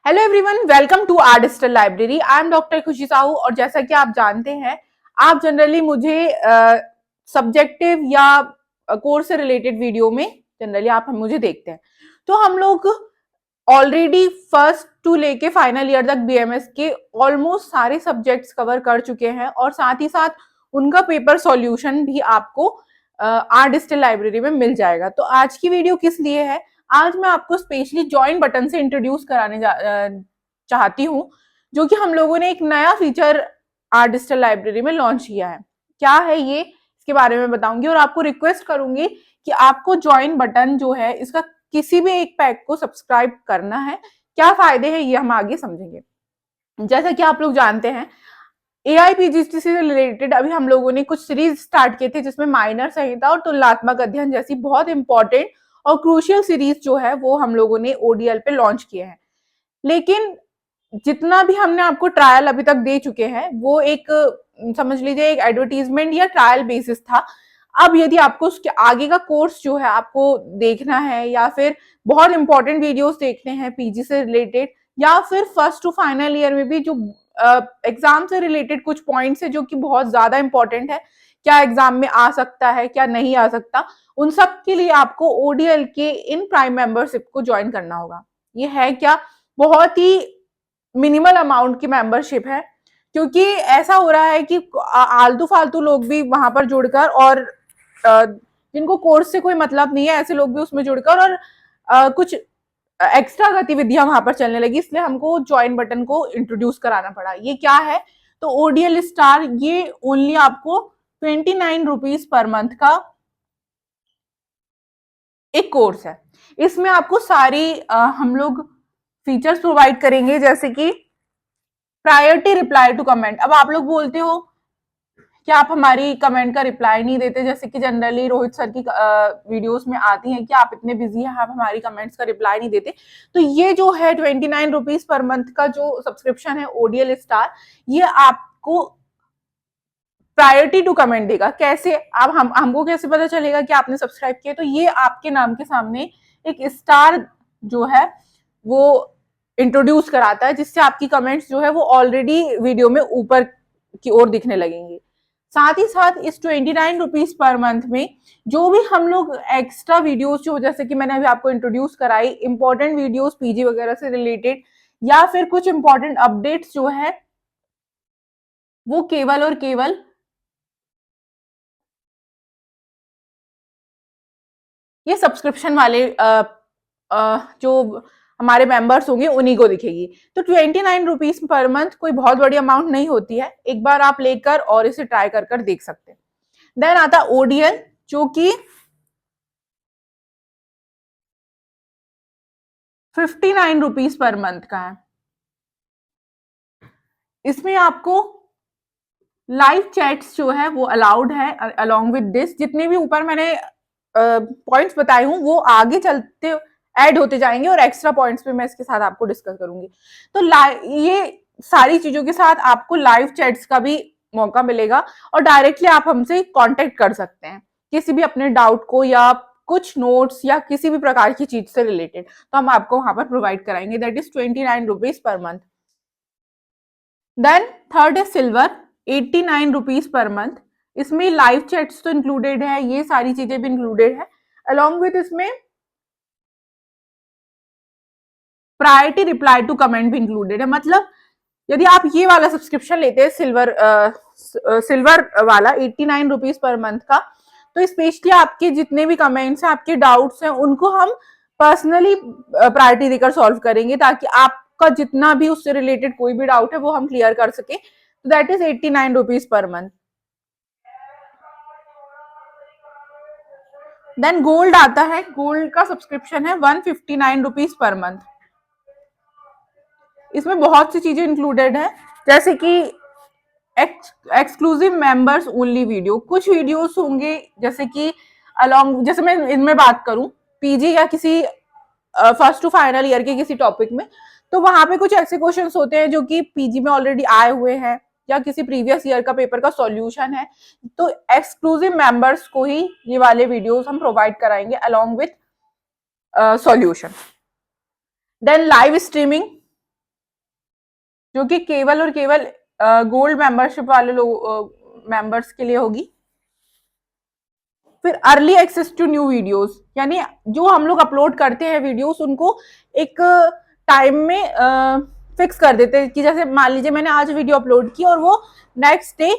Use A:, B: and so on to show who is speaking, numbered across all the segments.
A: Hello everyone, welcome to our digital library. I am doctor Khushi Sahu और जैसा कि आप जानते हैं, आप जनरली मुझे सब्जेक्टिव या कोर्स से रिलेटेड वीडियो में जनरली आप मुझे देखते हैं। तो हम लोग ऑलरेडी फर्स्ट टू लेके फाइनल ईयर तक बीएमएस के ऑलमोस्ट सारे सब्जेक्ट्स कवर कर चुके हैं और साथ ही साथ उनका पेपर सॉल्यूशन भी आपको आर डिजिटल लाइब्रेरी में मिल जाएगा। तो आज की वीडियो किस लिए है? आज मैं आपको स्पेशली ज्वाइन बटन से इंट्रोड्यूस कराने चाहती हूँ, जो कि हम लोगों ने एक नया फीचर आर डिजिटल लाइब्रेरी में लॉन्च किया है। क्या है ये, इसके बारे में बताऊंगी और आपको रिक्वेस्ट करूंगी कि आपको ज्वाइन बटन जो है इसका किसी भी एक पैक को सब्सक्राइब करना है। क्या फायदे हैं ये हम आगे समझेंगे। जैसा कि आप लोग जानते हैं, एआईपीजीसी से रिलेटेड अभी हम लोगों ने कुछ सीरीज स्टार्ट किए थे, जिसमें माइनर संहिता और तुलनात्मक अध्ययन जैसी बहुत इंपॉर्टेंट और क्रूशियल सीरीज जो है वो हम लोगों ने ओडीएल पे लॉन्च किए हैं। लेकिन जितना भी हमने आपको ट्रायल अभी तक दे चुके हैं वो एक समझ लीजिए एक एडवर्टीजमेंट या ट्रायल बेसिस था। अब यदि आपको उसके आगे का कोर्स जो है आपको देखना है या फिर बहुत इंपॉर्टेंट वीडियोस देखने हैं पीजी से रिलेटेड, या फिर फर्स्ट टू फाइनल ईयर में भी जो एग्जाम से रिलेटेड कुछ पॉइंट्स है जो कि बहुत ज्यादा इंपॉर्टेंट है, क्या एग्जाम में आ सकता है क्या नहीं आ सकता, उन सब के लिए आपको ओडीएल के इन प्राइम मेंबरशिप को ज्वाइन करना होगा। ये है क्या? बहुत ही मिनिमल अमाउंट की मेंबरशिप है, क्योंकि ऐसा हो रहा है कि आलतू फालतू लोग भी वहां पर जुड़कर और जिनको कोर्स से कोई मतलब नहीं है ऐसे लोग भी उसमें जुड़कर और कुछ एक्स्ट्रा गतिविधियां वहां पर चलने लगी, इसलिए हमको ज्वाइन बटन को इंट्रोड्यूस कराना पड़ा। ये क्या है? तो ओडीएल स्टार ये ओनली आपको 29 रुपीज पर मंथ का एक कोर्स है। इसमें आपको सारी हम लोग फीचर्स प्रोवाइड करेंगे, जैसे कि प्रायोरिटी रिप्लाई टू कमेंट। अब आप लोग बोलते हो कि आप हमारी कमेंट का रिप्लाई नहीं देते, जैसे कि जनरली रोहित सर की वीडियोस में आती हैं कि आप इतने बिजी हैं, आप हमारी कमेंट्स का रिप्लाई नहीं देते। तो ये जो है 29 रुपीज पर मंथ का जो सब्सक्रिप्शन है ओडीएल स्टार, ये आपको प्रायोरिटी टू कमेंट देगा। कैसे? आप हमको कैसे पता चलेगा कि आपने सब्सक्राइब किया? तो ये आपके नाम के सामने एक स्टार जो है वो इंट्रोड्यूस कराता है, जिससे आपकी कमेंट्स जो है वो ऑलरेडी वीडियो में ऊपर की ओर दिखने लगेंगी। साथ ही साथ इस 29 रुपीज पर मंथ में जो भी हम लोग एक्स्ट्रा वीडियोस जो जैसे कि मैंने अभी आपको इंट्रोड्यूस कराई, इंपॉर्टेंट वीडियोस पीजी वगैरह से रिलेटेड या फिर कुछ इंपॉर्टेंट अपडेट्स जो है वो केवल और केवल ये सब्सक्रिप्शन वाले जो हमारे मेंबर्स होंगे उन्हीं को दिखेगी। तो 29 रुपीज पर मंथ कोई बहुत बड़ी अमाउंट नहीं होती है, एक बार आप लेकर और इसे ट्राई कर देख सकते हैं। देन आता ओडीएल, जो कि 59 रुपीज पर मंथ का है। इसमें आपको लाइव चैट्स जो है वो अलाउड है अलोंग विद दिस। जितने भी ऊपर मैंने पॉइंट्स बताए हूँ वो आगे चलते ऐड होते जाएंगे और एक्स्ट्रा पॉइंट्स पे मैं इसके साथ आपको डिस्कस करूंगी। तो ये सारी चीजों के साथ आपको लाइव चैट्स का भी मौका मिलेगा और डायरेक्टली आप हमसे कांटेक्ट कर सकते हैं किसी भी अपने डाउट को या कुछ नोट्स या किसी भी प्रकार की चीज से रिलेटेड, तो हम आपको वहां पर प्रोवाइड कराएंगे। That is 29 rupees per month. Then third है सिल्वर, 89 रुपीज पर मंथ। इसमें लाइव चैट्स तो इंक्लूडेड है, ये सारी चीजें भी इंक्लूडेड है, अलॉन्ग विथ इसमें प्रायोरिटी रिप्लाई टू कमेंट भी इंक्लूडेड है। मतलब यदि आप ये वाला सब्सक्रिप्शन लेते हैं सिल्वर वाला 89 रुपीज पर मंथ का, तो स्पेशली आपके जितने भी कमेंट्स हैं, आपके डाउट्स हैं, उनको हम पर्सनली प्रायोरिटी देकर सॉल्व करेंगे, ताकि आपका जितना भी उससे रिलेटेड कोई भी डाउट है वो हम क्लियर कर सके। तो that is 89 rupees per month. Then gold आता है, गोल्ड का सब्सक्रिप्शन है 159 रुपीज पर मंथ। इसमें बहुत सी चीजें इंक्लूडेड है, जैसे कि एक्सक्लूसिव मेंबर्स ओनली वीडियो। कुछ वीडियोस होंगे जैसे कि अलॉन्ग, जैसे मैं इनमें बात करूं पीजी या किसी फर्स्ट टू फाइनल ईयर के किसी टॉपिक में, तो वहां पे कुछ ऐसे क्वेश्चंस होते हैं जो कि पीजी में ऑलरेडी आए हुए हैं या किसी प्रीवियस ईयर का पेपर का सॉल्यूशन है, तो एक्सक्लूसिव मेंबर्स को ही ये वाले वीडियोस हम प्रोवाइड कराएंगे along with solution. Then live streaming, जो कि केवल और केवल गोल्ड मेंबरशिप वाले लोग मेंबर्स के लिए होगी। फिर early access to new videos, यानी जो हम लोग अपलोड करते हैं वीडियोस उनको एक टाइम में फिक्स कर देते हैं कि जैसे मान लीजिए मैंने आज वीडियो अपलोड की और वो नेक्स्ट डे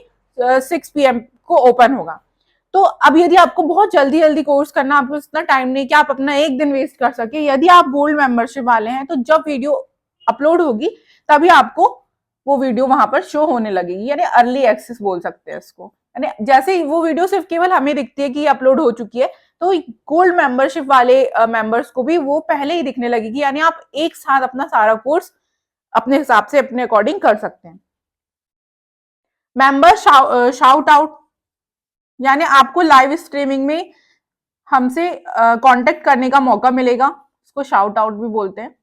A: 6 PM को ओपन होगा। तो अब यदि आपको बहुत जल्दी जल्दी कोर्स करना, आपको इतना टाइम नहीं कि आप अपना एक दिन वेस्ट कर सके, यदि आप गोल्ड मेंबरशिप वाले हैं तो जब वीडियो अपलोड होगी तभी आपको वो वीडियो वहां पर शो होने लगेगी, यानी अर्ली एक्सेस बोल सकते हैं इसको। यानी जैसे ही वो वीडियो सिर्फ केवल हमें दिखती है कि अपलोड हो चुकी है, तो गोल्ड मेंबरशिप वाले मेंबर्स को भी वो पहले ही दिखने लगेगी, यानी आप एक साथ अपना सारा कोर्स अपने हिसाब से अपने अकॉर्डिंग कर सकते हैं। मेंबर शाउट आउट, यानी आपको लाइव स्ट्रीमिंग में हमसे कांटेक्ट करने का मौका मिलेगा, इसको शाउट आउट भी बोलते हैं।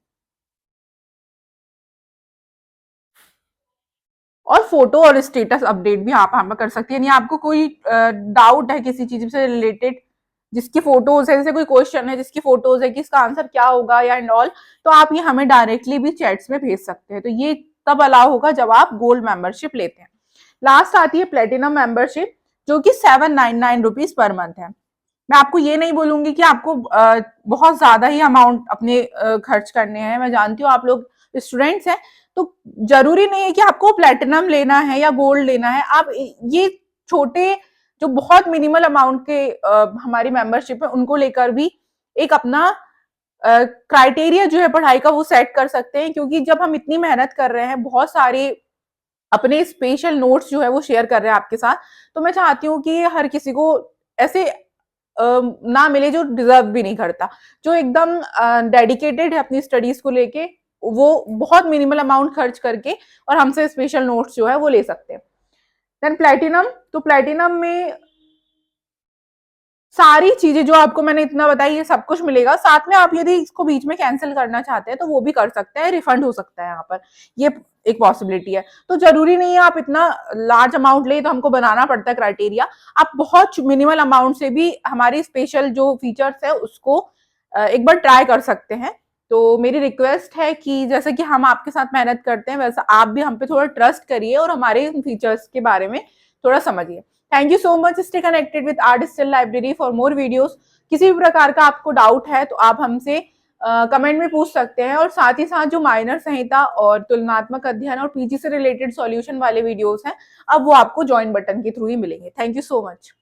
A: और फोटो और स्टेटस अपडेट भी आप यहाँ पर कर सकते हैं, यानी आपको कोई डाउट है किसी चीज से रिलेटेड, जिसकी फोटोज है, जैसे कोई क्वेश्चन है जिसकी फोटोज है कि इसका आंसर क्या होगा या एंड ऑल, तो आप ये हमें डायरेक्टली भी चैट्स में भेज सकते हैं। तो ये तब अलाउ होगा जब आप गोल्ड मेंबरशिप लेते हैं। लास्ट आती है प्लेटिनम मेंबरशिप, जो कि 799 रुपीज पर मंथ है। मैं आपको ये नहीं बोलूंगी कि आपको बहुत ज्यादा ही अमाउंट अपने खर्च करने हैं। मैं जानती हूँ आप लोग स्टूडेंट्स हैं, तो जरूरी नहीं है कि आपको प्लेटिनम लेना है या गोल्ड लेना है। आप ये छोटे जो बहुत मिनिमल अमाउंट के हमारी मेंबरशिप है उनको लेकर भी एक अपना क्राइटेरिया जो है पढ़ाई का वो सेट कर सकते हैं, क्योंकि जब हम इतनी मेहनत कर रहे हैं, बहुत सारे अपने स्पेशल नोट्स जो है वो शेयर कर रहे हैं आपके साथ, तो मैं चाहती हूँ कि हर किसी को ऐसे ना मिले जो डिजर्व भी नहीं करता, जो एकदम डेडिकेटेड है अपनी स्टडीज को लेके, वो बहुत मिनिमल अमाउंट खर्च करके और हमसे स्पेशल नोट्स जो है वो ले सकते हैं। देन प्लेटिनम, तो प्लेटिनम में सारी चीजें जो आपको मैंने इतना बताई ये सब कुछ मिलेगा, साथ में आप यदि इसको बीच में कैंसिल करना चाहते हैं तो वो भी कर सकते हैं, रिफंड हो सकता है यहाँ पर, ये एक पॉसिबिलिटी है। तो जरूरी नहीं है आप इतना लार्ज अमाउंट ले तो हमको बनाना पड़ता है क्राइटेरिया, आप बहुत मिनिमल अमाउंट से भी हमारी स्पेशल जो फीचर्स है उसको एक बार ट्राई कर सकते हैं। तो मेरी रिक्वेस्ट है कि जैसे कि हम आपके साथ मेहनत करते हैं वैसा आप भी हम पे थोड़ा ट्रस्ट करिए और हमारे फीचर्स के बारे में थोड़ा समझिए। Thank you so much. Stay connected with our digital library for more videos. किसी भी प्रकार का आपको डाउट है तो आप हमसे कमेंट में पूछ सकते हैं, और साथ ही साथ जो माइनर संहिता और तुलनात्मक अध्ययन और पीजी से रिलेटेड सॉल्यूशन वाले वीडियोस हैं, अब वो आपको ज्वाइन बटन के थ्रू ही मिलेंगे। Thank you so much.